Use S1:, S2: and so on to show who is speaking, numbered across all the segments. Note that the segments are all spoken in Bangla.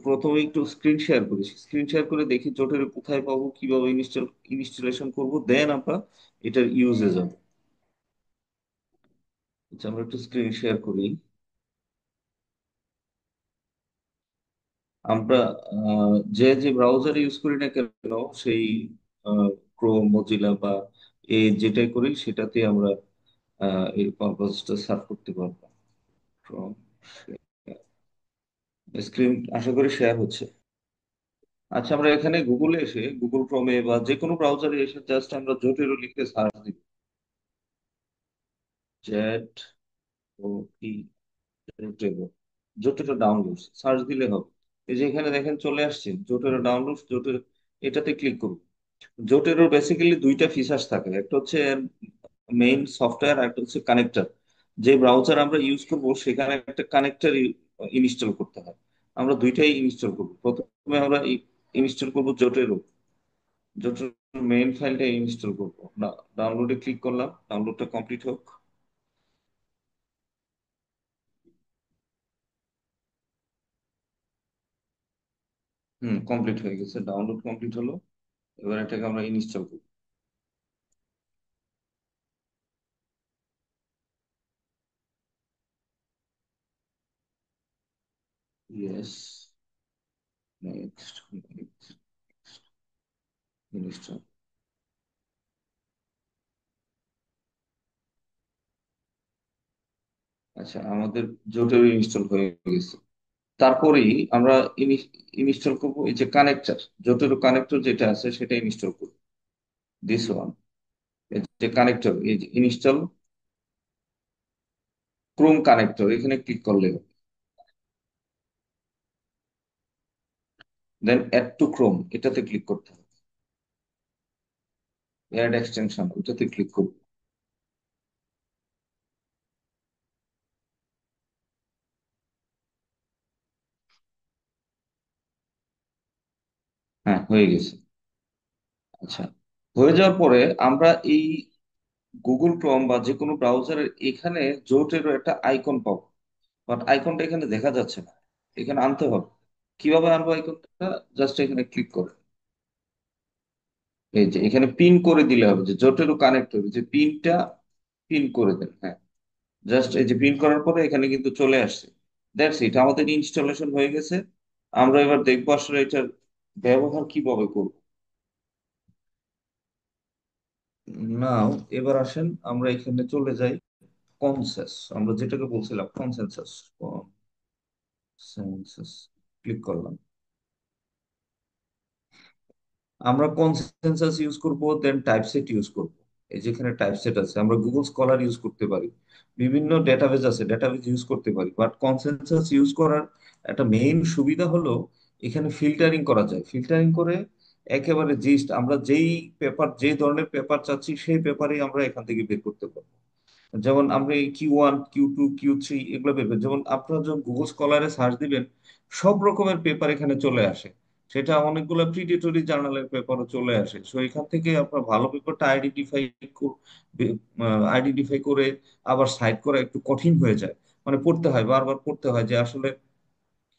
S1: প্রথমে একটু স্ক্রিন শেয়ার করি, স্ক্রিন শেয়ার করে দেখি জোটের কোথায় পাবো, কিভাবে ইনস্টলেশন করব, দেন আমরা এটার ইউজে যাব। আচ্ছা, আমরা একটু স্ক্রিন শেয়ার করি। আমরা যে যে ব্রাউজার ইউজ করি না কেন, সেই ক্রোম, মজিলা বা যেটাই করি সেটাতে আমরা এই পারপাসটা সার্ভ করতে পারবো। ক্রোম, স্ক্রিন আশা করি শেয়ার হচ্ছে। আচ্ছা, আমরা এখানে গুগলে এসে, গুগল ক্রোমে বা যে কোনো ব্রাউজারে এসে জাস্ট আমরা জোটেরো লিখে সার্চ দিব। জ্যাট ও ই জোটেরো, জোটেরো ডাউনলোড সার্চ দিলে হবে। এই যে এখানে দেখেন চলে আসছে জোটেরো ডাউনলোড, জোটেরো, এটাতে ক্লিক করুন। জোটেরোর বেসিক্যালি দুইটা ফিচার্স থাকে, একটা হচ্ছে মেইন সফটওয়্যার, আর একটা হচ্ছে কানেক্টর। যে ব্রাউজার আমরা ইউজ করব সেখানে একটা কানেক্টর ইনস্টল করতে হয়। আমরা দুইটাই ইনস্টল করব। প্রথমে আমরা ইনস্টল করব জোটেরো, জোটেরো মেইন ফাইলটা ইনস্টল করব। ডাউনলোডে ক্লিক করলাম, ডাউনলোডটা কমপ্লিট হোক। কমপ্লিট হয়ে গেছে, ডাউনলোড কমপ্লিট হলো। এবার এটাকে আমরা ইনস্টল করব। Yes, next, install. আচ্ছা, আমাদের জোটেরো ইনস্টল হয়ে গেছে। তারপরেই আমরা ইনস্টল করব এই যে কানেক্টর, জোটেরো কানেক্টর যেটা আছে সেটা ইনস্টল করব। দিস ওয়ান, এই যে কানেক্টর, এই যে ইনস্টল ক্রোম কানেক্টর, এখানে ক্লিক করলে হবে। দেন অ্যাড টু ক্রোম, এটাতে ক্লিক করতে হবে। অ্যাড এক্সটেনশন, ওটাতে ক্লিক করব। হ্যাঁ, হয়ে গেছে। আচ্ছা, হয়ে যাওয়ার পরে আমরা এই গুগল ক্রোম বা যে কোনো ব্রাউজারের এখানে জোটেরও একটা আইকন পাবো। বাট আইকনটা এখানে দেখা যাচ্ছে না, এখানে আনতে হবে। কিভাবে আনবো আইকনটা? জাস্ট এখানে ক্লিক করে, এই যে এখানে পিন করে দিলে হবে, যে জোটেরও কানেক্ট হবে, যে পিনটা পিন করে দেন। হ্যাঁ, জাস্ট এই যে পিন করার পরে এখানে কিন্তু চলে আসছে। দ্যাটস ইট, আমাদের ইনস্টলেশন হয়ে গেছে। আমরা এবার দেখবো আসলে এটার ব্যবহার কিভাবে করব। নাও, এবার আসেন আমরা এখানে চলে যাই কনসেস, আমরা যেটাকে বলছিলাম কনসেনসাস। কনসেনসাস ক্লিক করলাম। আমরা কনসেনসাস ইউজ করব, দেন টাইপসেট ইউজ করব। এই যেখানে টাইপসেট আছে, আমরা গুগল স্কলার ইউজ করতে পারি, বিভিন্ন ডেটাবেজ আছে, ডেটাবেজ ইউজ করতে পারি। বাট কনসেনসাস ইউজ করার একটা মেইন সুবিধা হলো এখানে ফিল্টারিং করা যায়। ফিল্টারিং করে একেবারে জিস্ট, আমরা যেই পেপার, যে ধরনের পেপার চাচ্ছি সেই পেপারই আমরা এখান থেকে বের করতে পারবো। যেমন আপনি Q1, Q2, Q3 এগুলো পেবেন, যেমন আপনারা যখন গুগল স্কলারে সার্চ দিবেন সব রকমের পেপার এখানে চলে আসে। সেটা অনেকগুলো প্রিডিটরি জার্নালের পেপারও চলে আসে। সো এখান থেকে আপনার ভালো পেপারটা আইডেন্টিফাই করে আবার সাইড করা একটু কঠিন হয়ে যায়। মানে পড়তে হয়, বারবার পড়তে হয়, যে আসলে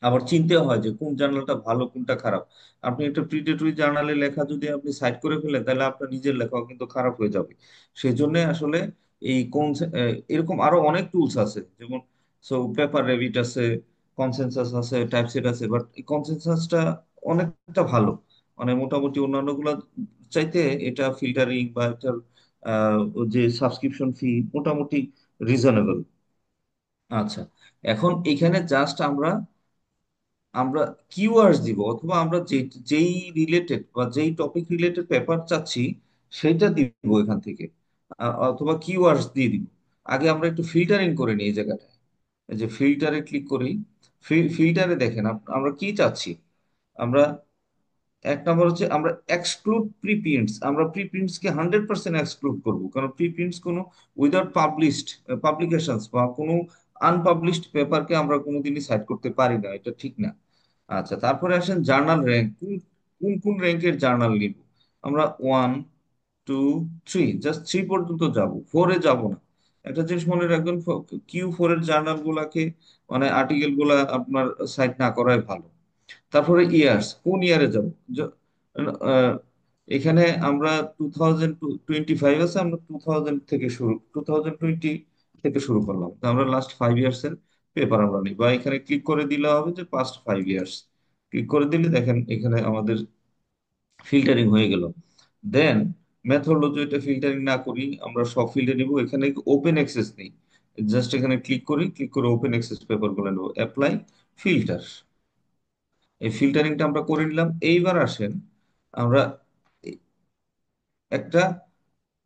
S1: আবার চিনতে হয় যে কোন জার্নালটা ভালো কোনটা খারাপ। আপনি একটা প্রিডেটরি জার্নালে লেখা যদি আপনি সাইড করে ফেলেন তাহলে আপনার নিজের লেখাও কিন্তু খারাপ হয়ে যাবে। সেই জন্য আসলে এই কোন, এরকম আরো অনেক টুলস আছে, যেমন পেপার রেভিট আছে, কনসেনসাস আছে, টাইপসেট আছে। বাট এই কনসেনসাসটা অনেকটা ভালো, মানে মোটামুটি অন্যান্য গুলা চাইতে এটা ফিল্টারিং বা এটার যে সাবস্ক্রিপশন ফি মোটামুটি রিজনেবল। আচ্ছা, এখন এখানে জাস্ট আমরা আমরা কিওয়ার্ডস দিব, অথবা আমরা যেই রিলেটেড বা যেই টপিক রিলেটেড পেপার চাচ্ছি সেটা দিব এখান থেকে। অথবা কিওয়ার্ডস দিয়ে দিব। আগে আমরা একটু ফিল্টারিং করে নিই এই জায়গাটায়। এই যে ফিল্টারে ক্লিক করি, ফিল্টারে দেখেন আমরা কি চাচ্ছি। আমরা এক নম্বর হচ্ছে আমরা এক্সক্লুড প্রিপ্রিন্টস, আমরা প্রিপ্রিন্টস কে 100% এক্সক্লুড করব, কারণ প্রিপ্রিন্টস কোনো উইদাউট পাবলিশড পাবলিকেশনস বা কোনো আনপাবলিশড পেপারকে আমরা কোনোদিনই সাইট করতে পারি না, এটা ঠিক না। আচ্ছা, তারপরে আসেন জার্নাল র্যাঙ্ক, কোন কোন কোন র্যাঙ্কের জার্নাল নিব। আমরা 1, 2, 3, জাস্ট 3 পর্যন্ত যাব, 4-এ যাব না। একটা জিনিস মনে রাখবেন, Q4 এর জার্নাল গুলাকে, মানে আর্টিকেল গুলা আপনার সাইট না করাই ভালো। তারপরে ইয়ার্স, কোন ইয়ারে যাব? য- আহ, এখানে আমরা 2025 আছে, আমরা 2020 থেকে শুরু করলাম, তো আমরা লাস্ট 5 ইয়ার্স এর পেপার আমরা নিই, বা এখানে ক্লিক করে দিলে হবে যে পাস্ট 5 ইয়ার্স। ক্লিক করে দিলে দেখেন এখানে আমাদের ফিল্টারিং হয়ে গেল। দেন মেথডোলজি, এটা ফিল্টারিং না করি, আমরা সব ফিল্ডে নিব, এখানে ওপেন অ্যাক্সেস নেই, জাস্ট এখানে ক্লিক করি, ক্লিক করে ওপেন অ্যাক্সেস পেপার গুলো নেব, অ্যাপ্লাই ফিল্টার। এই ফিল্টারিংটা আমরা করে নিলাম। এইবার আসেন আমরা এ- একটা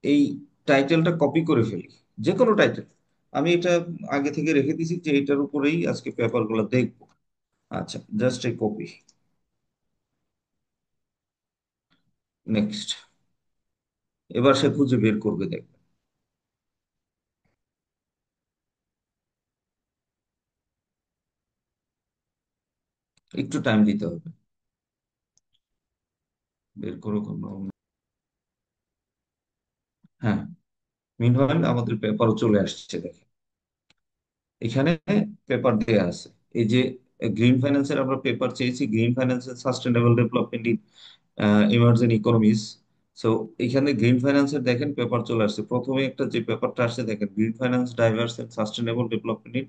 S1: এই টাইটেলটা কপি করে ফেলি, যে কোনো টাইটেল। আমি এটা আগে থেকে রেখে দিয়েছি যে এটার উপরেই আজকে পেপারগুলো দেখবো। আচ্ছা, জাস্ট এই কপি, নেক্সট। এবার সে খুঁজে বের করবে, দেখবে। একটু টাইম দিতে হবে, বের করো কোনো। হ্যাঁ, মিনওয়াইল আমাদের পেপারও চলে আসছে, দেখেন এখানে পেপার দেয়া আছে। এই যে গ্রিন ফাইন্যান্সের আমরা পেপার চেয়েছি, গ্রিন ফাইন্যান্সের sustainable development emerging economies. So এখানে গ্রিন ফাইন্যান্সের দেখেন পেপার চলে আসছে, প্রথমে একটা যে পেপারটা আসছে দেখেন, green finance diverse and sustainable development in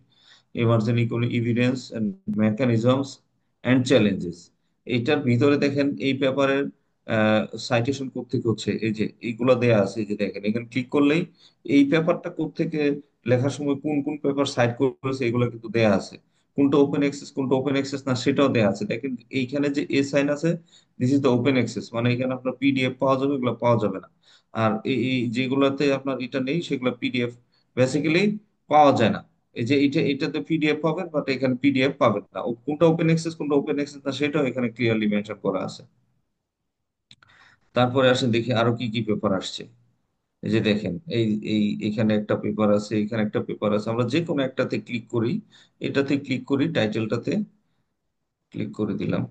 S1: emerging economy, evidence and mechanisms and challenges. এইটার ভিতরে দেখেন এই পেপারের সাইটেশন কোত্থেকে হচ্ছে, এই যে এইগুলো দেয়া আছে, এই যে দেখেন এখানে ক্লিক করলেই এই পেপারটা কোত্থেকে লেখার সময় কোন কোন পেপার সাইট করেছে এগুলো কিন্তু দেয়া আছে। কোনটা ওপেন অ্যাক্সেস, কোনটা ওপেন অ্যাক্সেস না সেটাও দেয়া আছে, দেখেন এইখানে যে এ সাইন আছে, this is the open access, মানে এখানে আপনার পিডিএফ পাওয়া যাবে, এগুলো পাওয়া যাবে না। আর এই যেগুলোতে আপনার এটা নেই সেগুলো পিডিএফ বেসিক্যালি পাওয়া যায় না। এই যে এটাতে পিডিএফ পাবেন, বাট এখানে পিডিএফ পাবেন না। কোনটা ওপেন অ্যাক্সেস, কোনটা ওপেন অ্যাক্সেস না সেটাও এখানে ক্লিয়ারলি মেনশন করা আছে। তারপরে আসেন দেখি আরো কি কি পেপার আসছে। এই যে দেখেন এই এখানে একটা পেপার আছে, এখানে একটা পেপার আছে, আমরা যে কোনো একটাতে ক্লিক করি, এটাতে ক্লিক করি, টাইটেলটাতে ক্লিক করে দিলাম।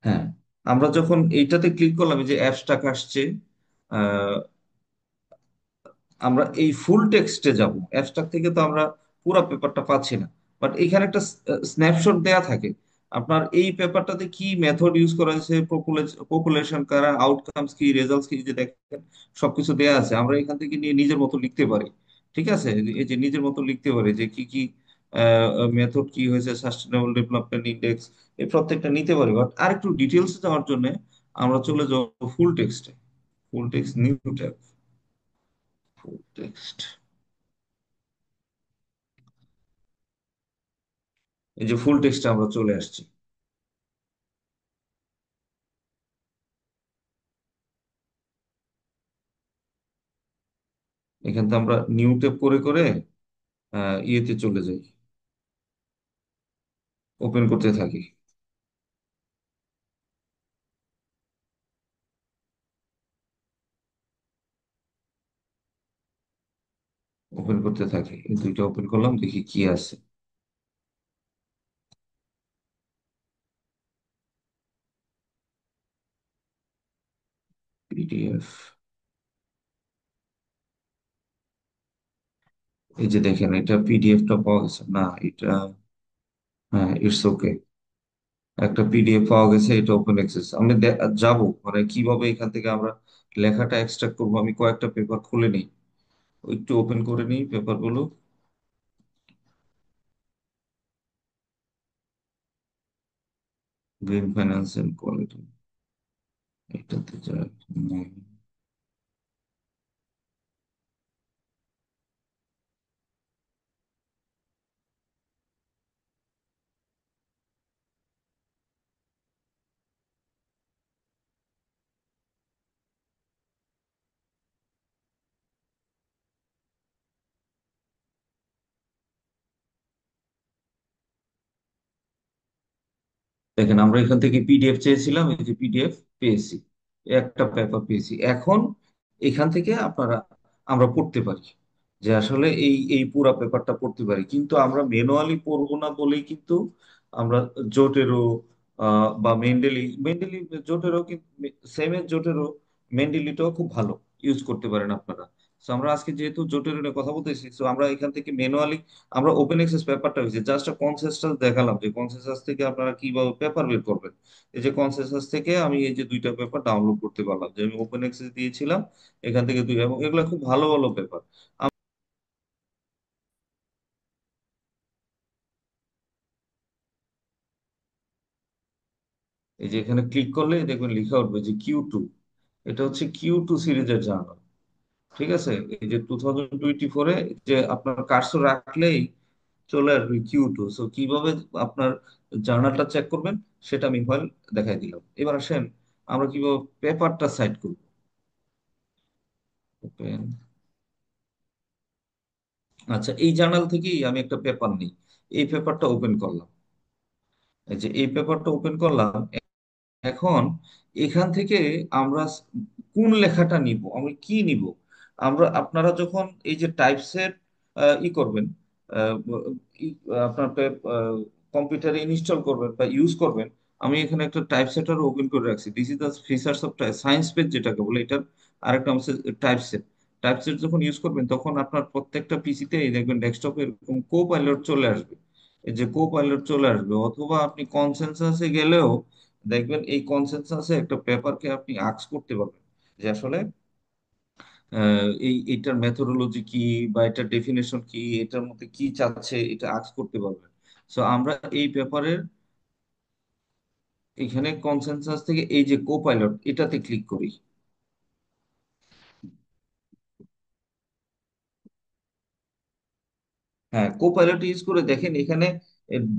S1: হ্যাঁ, আমরা যখন এইটাতে ক্লিক করলাম, এই যে অ্যাবস্ট্রাক্ট আসছে, আমরা এই ফুল টেক্সটে যাব, অ্যাবস্ট্রাক্ট থেকে তো আমরা পুরো পেপারটা পাচ্ছি না, বাট এখানে একটা স্ন্যাপশট দেয়া থাকে আপনার এই পেপারটাতে কি মেথড ইউজ করা হয়েছে, পপুলেশন কারা, আউটকামস কি, রেজাল্টস কি, এই যে দেখেন সবকিছু দেয়া আছে। আমরা এখান থেকে নিয়ে নিজের মতো লিখতে পারি, ঠিক আছে, এই যে নিজের মতো লিখতে পারি যে কি কি মেথড কি হয়েছে, সাস্টেনেবল ডেভেলপমেন্ট ইন্ডেক্স, এই প্রত্যেকটা নিতে পারি। বাট আর একটু ডিটেলস যাওয়ার জন্য আমরা চলে যাব ফুল টেক্সটে, ফুল টেক্সট নিউ ট্যাব, ফুল টেক্সট। এই যে ফুল টেক্সটে আমরা চলে আসছি। এখান থেকে আমরা নিউ ট্যাব করে করে ইয়েতে চলে যাই, ওপেন করতে থাকি, ওপেন করতে থাকি, এই দুইটা ওপেন করলাম, দেখি কি আছে। পিডিএফ, এই যে দেখেন এটা পিডিএফটা পাওয়া গেছে না, এটা, হ্যাঁ ইটস ওকে, একটা পিডিএফ পাওয়া গেছে, এটা ওপেন অ্যাক্সেস। আমি যাব, মানে কিভাবে এখান থেকে আমরা লেখাটা এক্সট্রাক্ট করবো, আমি কয়েকটা পেপার খুলে নিই, একটু ওপেন করে নিই পেপারগুলো। গ্রিন ফাইন্যান্সিয়াল কোয়ালিটি, এটাতে যাই। দেখেন আমরা এখান থেকে পিডিএফ চেয়েছিলাম, এই যে পিডিএফ পেয়েছি, একটা পেপার পেয়েছি। এখন এখান থেকে আপনারা, আমরা পড়তে পারি যে আসলে এই এই পুরা পেপারটা পড়তে পারি, কিন্তু আমরা ম্যানুয়ালি পড়বো না বলেই কিন্তু আমরা জোটেরো বা জোটেরো কিন্তু সেমের জোটেরো মেন্ডেলিটাও খুব ভালো ইউজ করতে পারেন আপনারা। তো আমরা আজকে যেহেতু জটিল নিয়ে কথা বলতেছি, তো আমরা এখান থেকে ম্যানুয়ালি আমরা ওপেন অ্যাক্সেস পেপারটা হয়েছে জাস্ট কনসেন্সাস দেখালাম যে কনসেন্সাস থেকে আপনারা কিভাবে পেপার বের করবেন। এই যে কনসেন্সাস থেকে আমি এই যে দুইটা পেপার ডাউনলোড করতে পারলাম, যে আমি ওপেন অ্যাক্সেস দিয়েছিলাম, এখান থেকে দুই, এবং এগুলো খুব ভালো ভালো পেপার। এই যে এখানে ক্লিক করলে দেখবেন লেখা উঠবে যে Q2, এটা হচ্ছে Q2 সিরিজের জার্নাল। ঠিক আছে, এই যে 2024-এ যে আপনার কার্সর রাখলেই চলে আসবে Q2। সো কিভাবে আপনার জার্নালটা চেক করবেন সেটা আমি ফল দেখাই দিলাম। এবার আসেন আমরা কিভাবে পেপারটা সাইড করব। ওপেন, আচ্ছা এই জার্নাল থেকেই আমি একটা পেপার নিই, এই পেপারটা ওপেন করলাম। এই যে এই পেপারটা ওপেন করলাম, এখন এখান থেকে আমরা কোন লেখাটা নিব, আমি কি নিব। আপনারা যখন এই যে টাইপসেট করবেন, আহ, আপনার কম্পিউটারে ইনস্টল করবেন বা ইউজ করবেন, আমি এখানে একটা টাইপসেটার ওপেন করে রাখছি। This is the features of science page যেটাকে বলে, এটার আরেকটা হচ্ছে টাইপসেট। টাইপসেট যখন ইউজ করবেন তখন আপনার প্রত্যেকটা পিসিতে দেখবেন ডেস্কটপে এরকম কো পাইলট চলে আসবে। এই যে কো পাইলট চলে আসবে, অথবা আপনি কনসেনসাসে গেলেও দেখবেন এই কনসেনসাসে একটা পেপারকে আপনি আস্ক করতে পারবেন যে আসলে এই এটার মেথোডোলজি কি বা এটার ডেফিনেশন কি, এটার মধ্যে কি চাচ্ছে, এটা আস্ক করতে পারবেন। সো আমরা এই পেপারের এখানে কনসেনসাস থেকে এই যে কোপাইলট এটাতে ক্লিক করি। হ্যাঁ, কোপাইলট ইউজ করে দেখেন এখানে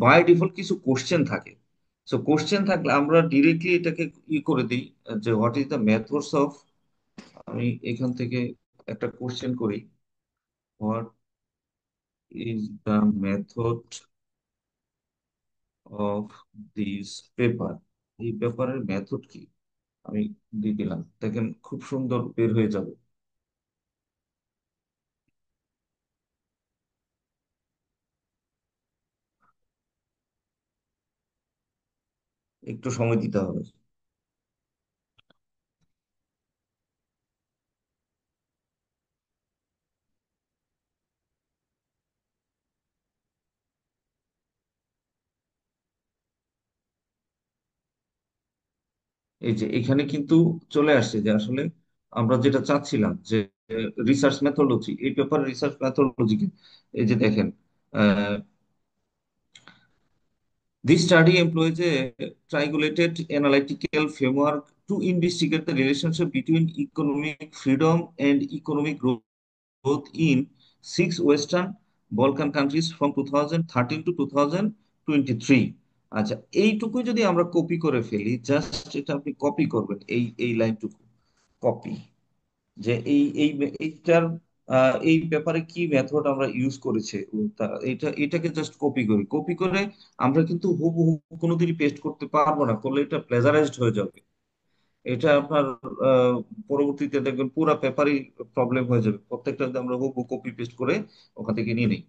S1: বাই ডিফল্ট কিছু কোশ্চেন থাকে। সো কোশ্চেন থাকলে আমরা ডিরেক্টলি এটাকে করে দিই যে what is the methods of, আমি এখান থেকে একটা কোশ্চেন করি, what is the method of this paper, এই পেপারের মেথড কি, আমি দিয়ে দিলাম, দেখেন খুব সুন্দর বের হয়ে যাবে। একটু সময় দিতে হবে। এই যে এখানে কিন্তু চলে আসছে যে আসলে আমরা যেটা চাচ্ছিলাম যে রিসার্চ মেথোলজি, এই পেপার রিসার্চ মেথোলজি কি, এই যে দেখেন this study employs a triangulated analytical framework to investigate the relationship between economic freedom and economic growth in six Western Balkan countries from 2013 to 2023। আচ্ছা, এইটুকু যদি আমরা কপি করে ফেলি, জাস্ট এটা আপনি কপি করবেন, এই লাইনটুকু কপি, যে এইটার এই ব্যাপারে কি মেথড আমরা ইউজ করেছে, এটাকে জাস্ট কপি করি, কপি করে আমরা কিন্তু হুবহু কোনোদিনই পেস্ট করতে পারবো না, করলে এটা প্লেজারাইজড হয়ে যাবে। এটা আপনার আহ, পরবর্তীতে দেখবেন পুরা পেপারই প্রবলেম হয়ে যাবে, প্রত্যেকটা যদি আমরা হুবহু কপি পেস্ট করে ওখান থেকে নিয়ে নিই।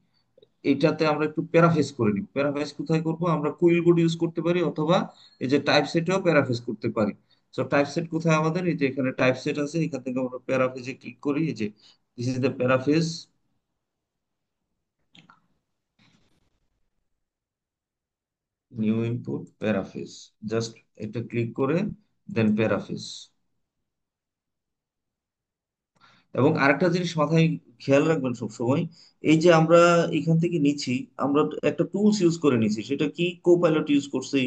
S1: এইটাতে আমরা একটু প্যারাফেস করে নিই। প্যারাফেস কোথায় করব, আমরা কুইল বোর্ড ইউজ করতে পারি, অথবা এই যে টাইপ সেটেও প্যারাফেস করতে পারি। তো টাইপ সেট কোথায় আমাদের, এই যে এখানে টাইপ সেট আছে, এখান থেকে আমরা প্যারাফেসে ক্লিক করি। এই যে this is the paraphrase, new input paraphrase, just এটা ক্লিক করে দেন প্যারাফেস। এবং আরেকটা জিনিস মাথায় খেয়াল রাখবেন সব সময়, এই যে আমরা এখান থেকে নিচ্ছি, আমরা একটা টুলস ইউজ করে নিচ্ছি, সেটা কি কোপাইলট ইউজ করছি,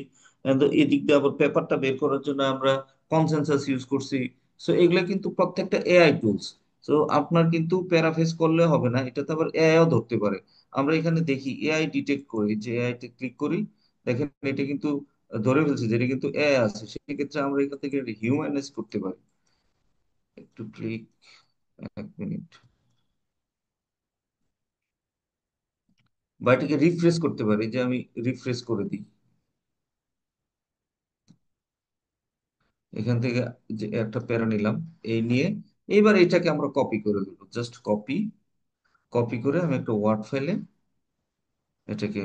S1: and এদিক দিয়ে আবার পেপারটা বের করার জন্য আমরা কনসেনসাস ইউজ করছি। সো এগুলো কিন্তু প্রত্যেকটা এআই টুলস। তো আপনার কিন্তু প্যারাফেস করলে হবে না, এটাতে আবার এআইও ধরতে পারে। আমরা এখানে দেখি এআই ডিটেক্ট করি, যে এআই তে ক্লিক করি, দেখেন এটা কিন্তু ধরে ফেলছে যে এটা কিন্তু এআই আছে, সেক্ষেত্রে আমরা এখান থেকে হিউম্যানাইজ করতে পারি। একটু ক্লিক, এক মিনিট, বা এটাকে রিফ্রেশ করতে পারি, যে আমি রিফ্রেশ করে দিই এখান থেকে, যে একটা প্যারা নিলাম, এই নিয়ে এইবার এটাকে আমরা কপি করে দেবো, জাস্ট কপি, কপি করে আমি একটা ওয়ার্ড ফাইলে এটাকে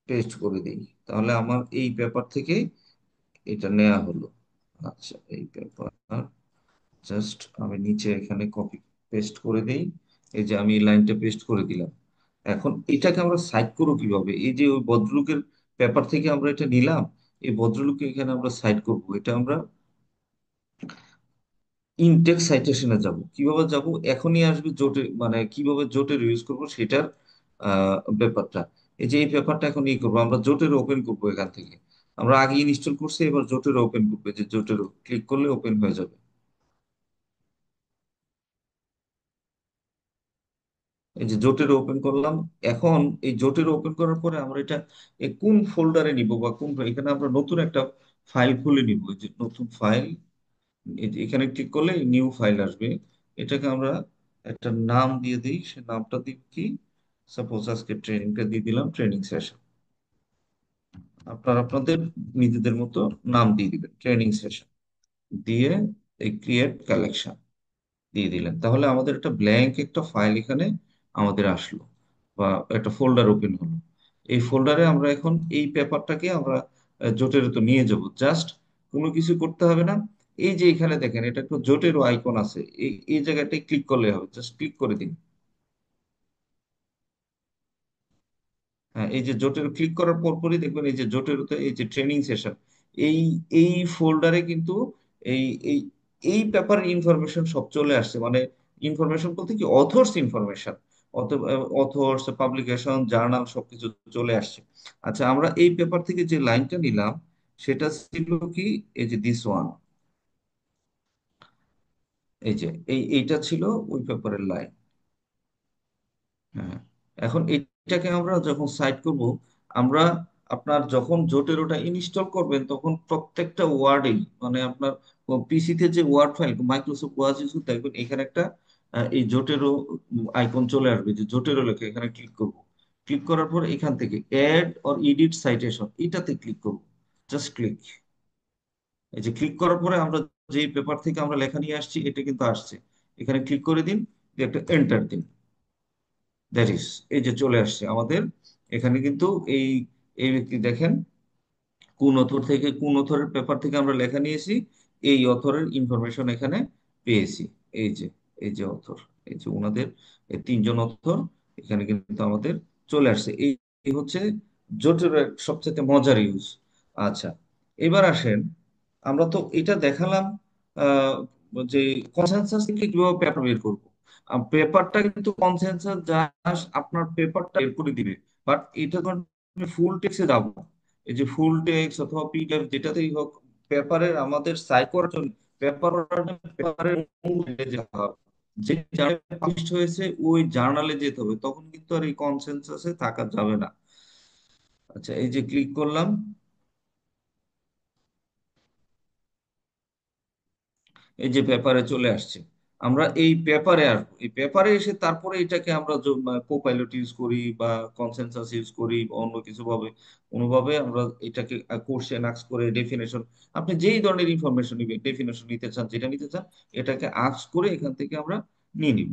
S1: পেস্ট করে দিই, তাহলে আমার এই পেপার থেকে এটা নেওয়া হলো। আচ্ছা, এই পেপার, জাস্ট আমি নিচে এখানে কপি পেস্ট করে দেই। এই যে আমি এই লাইনটা পেস্ট করে দিলাম। এখন এটাকে আমরা সাইড করবো কিভাবে? এই যে ওই ভদ্রলোকের পেপার থেকে আমরা এটা নিলাম, এই ভদ্রলোককে এখানে আমরা সাইড করব। এটা আমরা ইনটেক্স সাইটেশনে যাব। কিভাবে যাব? এখনই আসবে জোটে, মানে কিভাবে জোটের ইউজ করব সেটার ব্যাপারটা। এই যে এই পেপারটা এখন ই করবো, আমরা জোটের ওপেন করবো এখান থেকে। আমরা আগে ইনস্টল করছি, এবার জোটের ওপেন করবো, যে জোটের ক্লিক করলে ওপেন হয়ে যাবে। এই যে জোটের ওপেন করলাম। এখন এই জোটের ওপেন করার পরে আমরা এটা কোন ফোল্ডারে নিব বা কোন, এখানে আমরা নতুন একটা ফাইল খুলে নিব। এই যে নতুন ফাইল, এখানে ক্লিক করলে নিউ ফাইল আসবে। এটাকে আমরা একটা নাম দিয়ে দিই। সে নামটা দিব কি? সাপোজ আজকে ট্রেনিংটা দিয়ে দিলাম ট্রেনিং সেশন। আপনারা আপনাদের নিজেদের মতো নাম দিয়ে দিবেন, ট্রেনিং সেশন দিয়ে এই ক্রিয়েট কালেকশন দিয়ে দিলেন। তাহলে আমাদের একটা ব্ল্যাঙ্ক একটা ফাইল এখানে আমাদের আসলো, বা একটা ফোল্ডার ওপেন হলো। এই ফোল্ডারে আমরা এখন এই পেপারটাকে আমরা জোটের তো নিয়ে যাব। জাস্ট কোনো কিছু করতে হবে না। এই যে এখানে দেখেন, এটা একটা জোটেরও আইকন আছে, এই এই জায়গাটায় ক্লিক করলে হবে, জাস্ট ক্লিক করে দিন। হ্যাঁ, এই যে জোটের ক্লিক করার পরপরই দেখবেন এই যে জোটের এই যে ট্রেনিং সেশন, এই এই ফোল্ডারে কিন্তু এই এই এই পেপারের ইনফরমেশন সব চলে আসছে। মানে ইনফরমেশন বলতে কি, authors information, authors, publication, journal সবকিছু চলে আসছে। আচ্ছা, আমরা এই পেপার থেকে যে লাইনটা নিলাম সেটা ছিল কি, এই যে দিস ওয়ান, এই যে এইটা ছিল ওই পেপারের লাইন। হ্যাঁ, এখন এটাকে আমরা যখন সাইট করব, আমরা আপনার যখন জোটেরোটা ইনস্টল করবেন তখন প্রত্যেকটা ওয়ার্ডেই, মানে আপনার পিসিতে যে word file Microsoft Word use করতে, দেখবেন এখানে একটা এই জোটেরো আইকন চলে আসবে, যে জোটেরো লেখা। এখানে ক্লিক করব। ক্লিক করার পর এখান থেকে অ্যাড অর এডিট সাইটেশন এটাতে ক্লিক করব। Just click. এই যে ক্লিক করার পরে আমরা যে পেপার থেকে আমরা লেখা নিয়ে আসছি এটা কিন্তু আসছে। এখানে ক্লিক করে দিন, দিয়ে একটা এন্টার দিন। দ্যাট ইজ, এই যে চলে আসছে আমাদের এখানে কিন্তু এই এই ব্যক্তি দেখেন, কোন অথর থেকে, কোন অথরের পেপার থেকে আমরা লেখা নিয়েছি, এই অথরের ইনফরমেশন এখানে পেয়েছি। এই যে এই যে অথর, এই যে ওনাদের এই তিনজন অথর এখানে কিন্তু আমাদের চলে আসছে। এই এই হচ্ছে জোটের সবচেয়ে মজার ইউজ। আচ্ছা, এবার আসেন, আমরা তো এটা দেখালাম আহ, যে কনসেনসাস থেকে কিভাবে পেপার বের করবো। পেপারটা কিন্তু কনসেনসাস জাস্ট আপনার পেপারটা বের করে দিবে। বাট এটা তো ফুল টেক্সে যাবো, এই যে ফুল টেক্সট অথবা পিডিএফ যেটাতেই হোক, পেপারের আমাদের সাইট করার জন্য, পেপারের মূল যে যে জার্নালে পাবলিশ হয়েছে ওই জার্নালে যেতে হবে, তখন কিন্তু আর এই কনসেনসাসে থাকা যাবে না। আচ্ছা, এই যে ক্লিক করলাম, এই যে পেপারে চলে আসছে। আমরা এই পেপারে আসবো, এই পেপারে এসে তারপরে এটাকে আমরা কোপাইলট ইউজ করি বা কনসেনসাস ইউজ করি বা অন্য কিছু ভাবে, কোনোভাবে আমরা এটাকে কোশ্চেন আস্ক করে ডেফিনেশন, আপনি যেই ধরনের ইনফরমেশন নিবেন, ডেফিনেশন নিতে চান, যেটা নিতে চান, এটাকে আস্ক করে এখান থেকে আমরা নিয়ে নিব।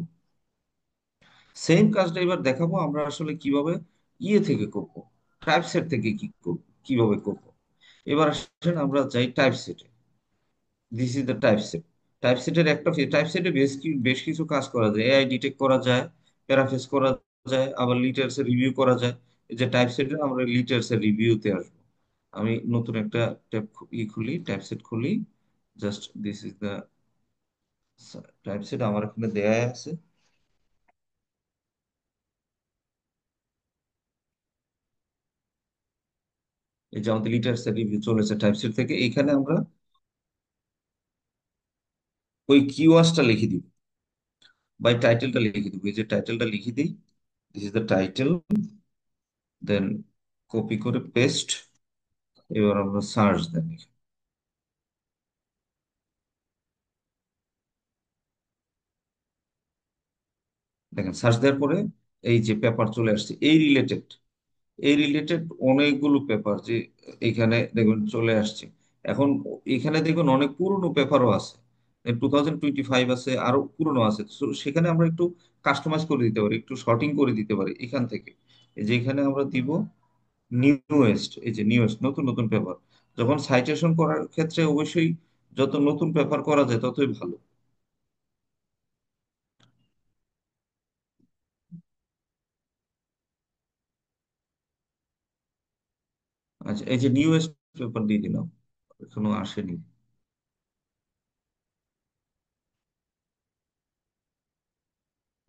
S1: সেম কাজটা এবার দেখাবো আমরা আসলে কিভাবে ইয়ে থেকে করবো, টাইপসেট থেকে কি করব, কিভাবে করব। এবার আসেন আমরা যাই টাইপসেটে। This is the typeset. টাইপসেটের একটা টাইপসেটে বেশ কিছু কাজ করা যায়। এআই ডিটেক্ট করা যায়, প্যারাফ্রেজ করা যায়, আবার লিটারস এর রিভিউ করা যায়। এই যে টাইপসেটে আমরা লিটারস এর রিভিউতে আসবো। আমি নতুন একটা ট্যাব খুলি, টাইপসেট খুলি। জাস্ট দিস ইজ দ্য টাইপসেট আমার এখানে দেয়া আছে। এই যে আমাদের লিটারস এর রিভিউ চলেছে টাইপসেট থেকে। এখানে আমরা ওই কিওয়ার্ডটা লিখে দিব, বা টাইটেলটা লিখে দিব। এই যে টাইটেলটা লিখে দিই, this is the title, then copy করে পেস্ট। এবার আমরা সার্চ দেন। দেখেন সার্চ দেওয়ার পরে এই যে পেপার চলে আসছে এই রিলেটেড, এই রিলেটেড অনেকগুলো পেপার যে এখানে দেখবেন চলে আসছে। এখন এখানে দেখবেন অনেক পুরনো পেপারও আছে, 2025 আছে, আরো পুরনো আছে। So, সেখানে আমরা একটু কাস্টমাইজ করে দিতে পারি, একটু শর্টিং করে দিতে পারি এখান থেকে। এই যে এখানে আমরা দিব নিউয়েস্ট, এই যে নিউয়েস্ট, নতুন নতুন পেপার। যখন সাইটেশন করার ক্ষেত্রে অবশ্যই যত নতুন পেপার করা যায় ততই ভালো। আচ্ছা, এই যে নিউ পেপার দিয়ে দিলাম, এখনো আসেনি।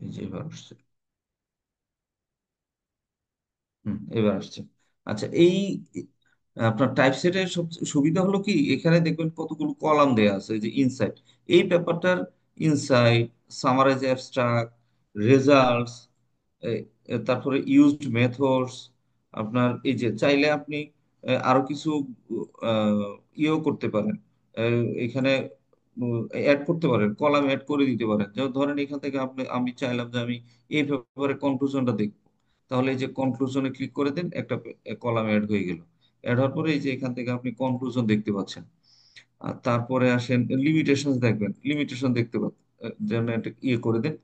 S1: এই যে এবার আসছে। এবার আসছে। আচ্ছা, এই আপনার টাইপ সেটের সবচেয়ে সুবিধা হলো কি, এখানে দেখবেন কতগুলো কলাম দেয়া আছে, এই যে ইনসাইট, এই পেপারটার ইনসাইট, সামারাইজ অ্যাবস্ট্রাক্ট, রেজাল্টস, তারপরে ইউজড মেথডস, আপনার এই যে চাইলে আপনি আরো কিছু ইয়েও করতে পারেন, এখানে অ্যাড করতে পারেন, কলাম অ্যাড করে দিতে পারেন। যেমন ধরেন এখান থেকে আমি চাইলাম যে আমি এই পেপারে কনক্লুশনটা দেখব, তাহলে এই যে কনক্লুশনে ক্লিক করে দেন, একটা কলাম অ্যাড হয়ে গেল। অ্যাড হওয়ার পরে এই যে এখান থেকে আপনি কনক্লুশন দেখতে পাচ্ছেন। আর তারপরে আসেন লিমিটেশন, দেখবেন লিমিটেশন দেখতে পাচ্ছেন, যেন একটা ইয়ে করে দেন,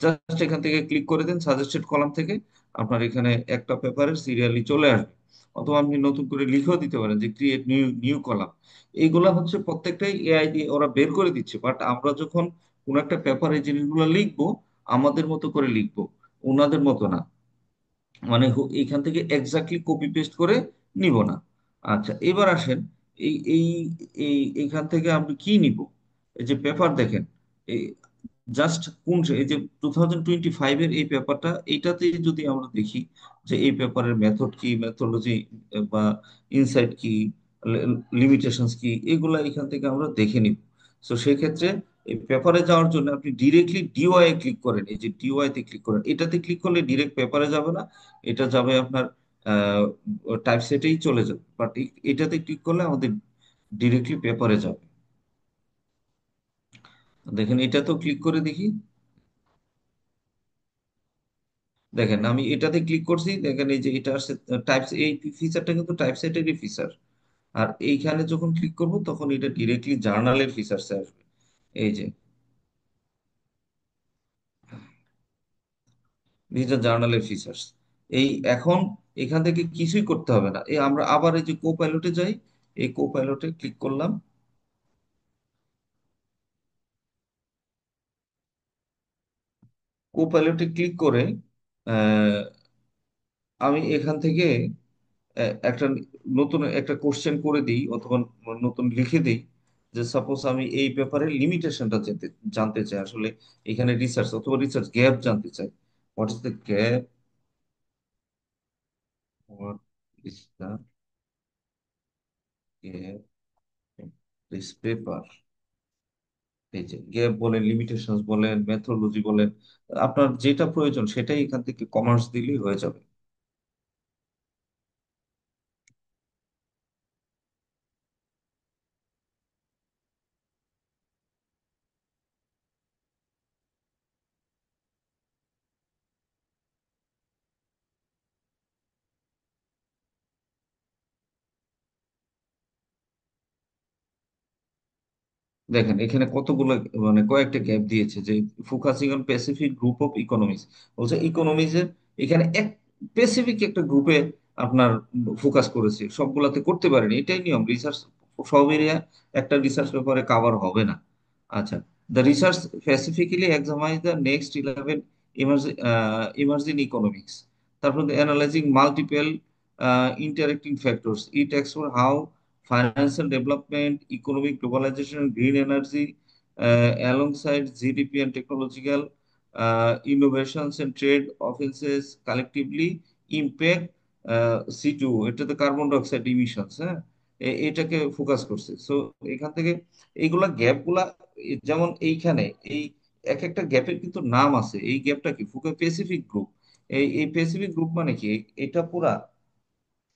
S1: জাস্ট এখান থেকে ক্লিক করে দেন, সাজেস্টেড কলাম থেকে আপনার এখানে একটা পেপারের সিরিয়ালি চলে আসবে। অথবা আপনি নতুন করে লিখেও দিতে পারেন যে ক্রিয়েট নিউ নিউ কলাম। এইগুলা হচ্ছে প্রত্যেকটাই এআই দিয়ে ওরা বের করে দিচ্ছে, বাট আমরা যখন কোন একটা পেপারে এই জিনিসগুলো লিখবো, আমাদের মতো করে লিখবো, ওনাদের মতো না। মানে এখান থেকে এক্স্যাক্টলি কপি পেস্ট করে নিব না। আচ্ছা, এবার আসেন, এই এই এই এইখান থেকে আমি কি নিব? এই যে পেপার দেখেন, এই জাস্ট কোন এই যে 2025-এর এই পেপারটা, এইটাতে যদি আমরা দেখি যে এই পেপারের মেথড কি, মেথোলজি বা ইনসাইট কি, লিমিটেশনস কি, এগুলা এখান থেকে আমরা দেখে নিব। তো সেক্ষেত্রে এই পেপারে যাওয়ার জন্য আপনি ডিরেক্টলি ডিওয়াই এ ক্লিক করেন, এই যে ডিওয়াই তে ক্লিক করেন, এটাতে ক্লিক করলে ডিরেক্ট পেপারে যাবে না, এটা যাবে আপনার টাইপ সেটেই চলে যাবে। বাট এটাতে ক্লিক করলে আমাদের ডিরেক্টলি পেপারে যাবে। দেখেন, এটা তো ক্লিক করে দেখি। দেখেন আমি এটাতে ক্লিক করছি, দেখেন এই যে এটা আসছে টাইপ, এই ফিচারটা কিন্তু টাইপ সেটেরই ফিচার। আর এইখানে যখন ক্লিক করব তখন এটা ডিরেক্টলি জার্নালের ফিচার্সে আসবে। এই যে ডিজিটাল জার্নালের ফিচার্স। এই এখন এখান থেকে কিছুই করতে হবে না, এই আমরা আবার এই যে কো পাইলটে যাই, এই কো পাইলটে ক্লিক করলাম। কো পাইলটে ক্লিক করে আহ, আমি এখান থেকে একটা নতুন একটা কোশ্চেন করে দিই, অথবা নতুন লিখে দিই, যে সাপোজ আমি এই ব্যাপারে লিমিটেশনটা জানতে জানতে চাই আসলে, এখানে রিসার্চ অথবা রিসার্চ গ্যাপ জানতে চাই। What is the gap, what is the gap this paper. এই যে গ্যাপ বলেন, লিমিটেশনস বলেন, মেথোলজি বলেন, আপনার যেটা প্রয়োজন সেটাই এখান থেকে কমার্স দিলেই হয়ে যাবে। দেখেন এখানে কতগুলো, মানে কয়েকটা গ্যাপ দিয়েছে, যে focusing on specific group of economics, বলছে ইকোনমিক্সের এখানে এক স্পেসিফিক একটা গ্রুপে আপনার ফোকাস করেছে, সবগুলাতে করতে পারেনি, এটাই নিয়ম রিসার্চ, সব এরিয়া একটা রিসার্চ পেপারে কাভার হবে না। আচ্ছা, the research specifically examines the next 11 emerging economics, তারপর analysing multiple interacting factors, it explore how financial development, economic globalization, green energy, alongside GDP and technological innovations and trade offenses collectively impact C2, এটাতে কার্বন ডাইঅক্সাইড ইমিশনস, হ্যাঁ, এটাকে ফোকাস করছে। সো এখান থেকে এইগুলা গ্যাপ গুলা, যেমন এইখানে এই এক একটা গ্যাপের কিন্তু নাম আছে, এই গ্যাপটা কি স্পেসিফিক গ্রুপ। এই স্পেসিফিক গ্রুপ মানে কি, এটা পুরা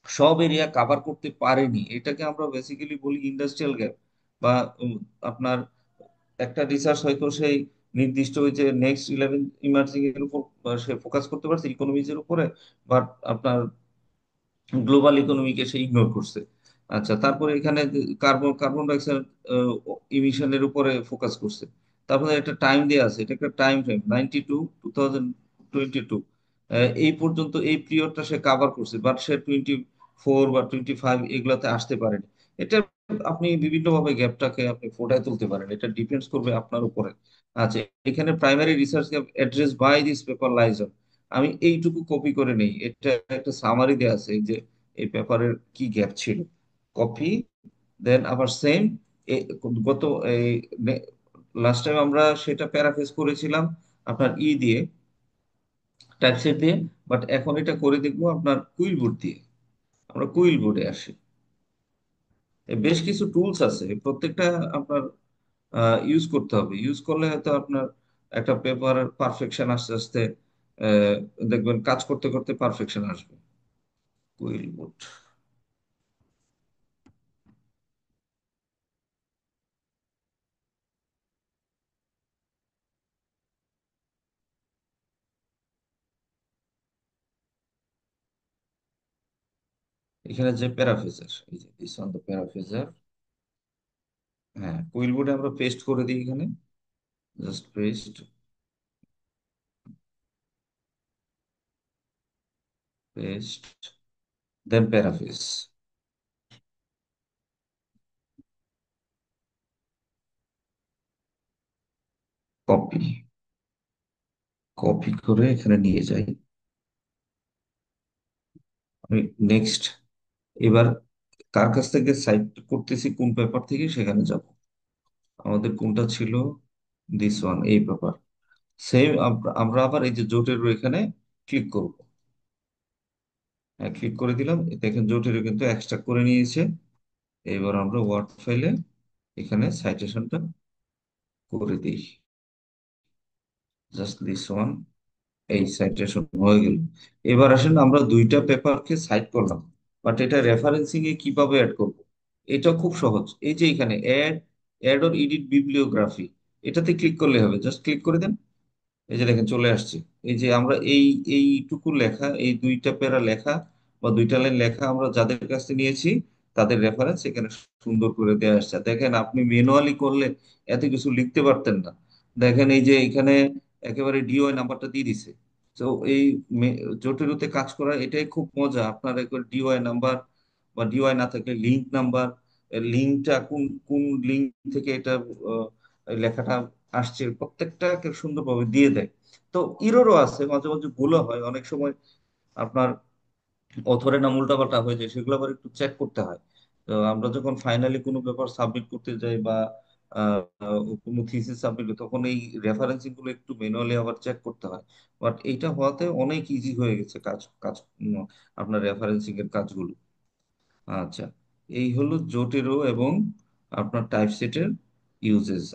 S1: সব এরিয়া কাভার করতে পারেনি, এটাকে আমরা বেসিক্যালি বলি ইন্ডাস্ট্রিয়াল গ্যাপ। বা উম, আপনার একটা রিসার্চ হয়তো সেই নির্দিষ্ট ওই যে নেক্সট 11 ইমার্জিং এর উপর সে ফোকাস করতে পারছে, ইকোনমিক্স এর উপরে, বাট আপনার গ্লোবাল ইকোনমিকে সে ইগনোর করছে। আচ্ছা, তারপরে এখানে কার্বন কার্বন ডাইঅক্সাইড ইমিশনের উপরে ফোকাস করছে। তারপরে একটা টাইম দেওয়া আছে, এটা একটা টাইম ফ্রেম 92 2022, এই পর্যন্ত এই পিরিয়ডটা সে কাভার করছে, বাট সে 24 বা 25 এগুলাতে আসতে পারেনি। এটা আপনি বিভিন্ন ভাবে গ্যাপটাকে আপনি ফোটায় তুলতে পারেন, এটা ডিপেন্ডস করবে আপনার উপরে। আচ্ছা, এখানে primary research gap address by this paper lies, আমি এইটুকু কপি করে নেই, এটা একটা সামারি দেওয়া আছে, এই পেপারের কি গ্যাপ ছিল, কপি, দেন আবার সেম গত এই লাস্ট টাইম আমরা সেটা প্যারাফ্রেজ করেছিলাম আপনার দিয়ে, টাইপসেট দিয়ে, বাট এখন এটা করে দেখবো আপনার কুইল বোর্ড দিয়ে। আমরা কুইল বোর্ডে আসি। বেশ কিছু টুলস আছে, প্রত্যেকটা আপনার ইউজ করতে হবে। ইউজ করলে হয়তো আপনার একটা পেপার পারফেকশন আস্তে আস্তে আহ, দেখবেন কাজ করতে করতে পারফেকশন আসবে। কুইল বোর্ড, এখানে যে প্যারাফ্রেজার, এই যে দিস অন দ্য প্যারাফ্রেজার। হ্যাঁ, কুইল বোর্ডে আমরা পেস্ট করে দিই এখানে, জাস্ট পেস্ট, পেস্ট, দেন প্যারাফ্রেজ, কপি, কপি করে এখানে নিয়ে যাই আমি। নেক্সট, এবার কার কাছ থেকে সাইট করতেছি, কোন পেপার থেকে, সেখানে যাব। আমাদের কোনটা ছিল, দিস ওয়ান, এই পেপার। সেম আমরা আবার এই যে জোটের এখানে ক্লিক করব। হ্যাঁ, ক্লিক করে দিলাম, দেখেন জোটের কিন্তু এক্সট্রাক্ট করে নিয়েছে। এবার আমরা ওয়ার্ড ফাইলে এখানে সাইটেশনটা করে দিই, জাস্ট দিস ওয়ান, এই সাইটেশন হয়ে গেল। এবার আসেন, আমরা দুইটা পেপারকে সাইট করলাম, বাট এটা রেফারেন্সিং এ কিভাবে অ্যাড করব, এটা খুব সহজ। এই যে এখানে add, add or edit bibliography, এটাতে ক্লিক করলে হবে, জাস্ট ক্লিক করে দেন। এই যে দেখেন চলে আসছে। এই যে আমরা এইটুকু লেখা, এই দুইটা প্যারা লেখা বা দুইটা লাইন লেখা আমরা যাদের কাছে নিয়েছি, তাদের রেফারেন্স এখানে সুন্দর করে দেওয়া আসছে। দেখেন আপনি ম্যানুয়ালি করলে এত কিছু লিখতে পারতেন না। দেখেন এই যে এখানে একেবারে ডিওআই নাম্বারটা দিয়ে দিছে। তো এই জটিলতে কাজ করা এটাই খুব মজা। আপনার একবার ডিওআই নাম্বার বা ডিওআই না থাকলে লিঙ্ক নাম্বার, লিঙ্কটা কোন কোন লিঙ্ক থেকে এটা এই লেখাটা আসছে, প্রত্যেকটা সুন্দরভাবে দিয়ে দেয়। তো ইররও আছে, মাঝে মাঝে ভুলও হয় অনেক সময়, আপনার অথরের নাম উল্টাপাল্টা হয়ে যায়, সেগুলো আবার একটু চেক করতে হয়। তো আমরা যখন ফাইনালি কোনো পেপার সাবমিট করতে যাই বা কোনো থিসিস সাবমিট করি, তখন এই রেফারেন্সিং গুলো একটু ম্যানুয়ালি আবার চেক করতে হয়। বাট এইটা হওয়াতে অনেক ইজি হয়ে গেছে কাজ কাজ আপনার রেফারেন্সিং এর কাজগুলো। আচ্ছা, এই হলো জোটেরো এবং আপনার টাইপসেটের ইউজেস।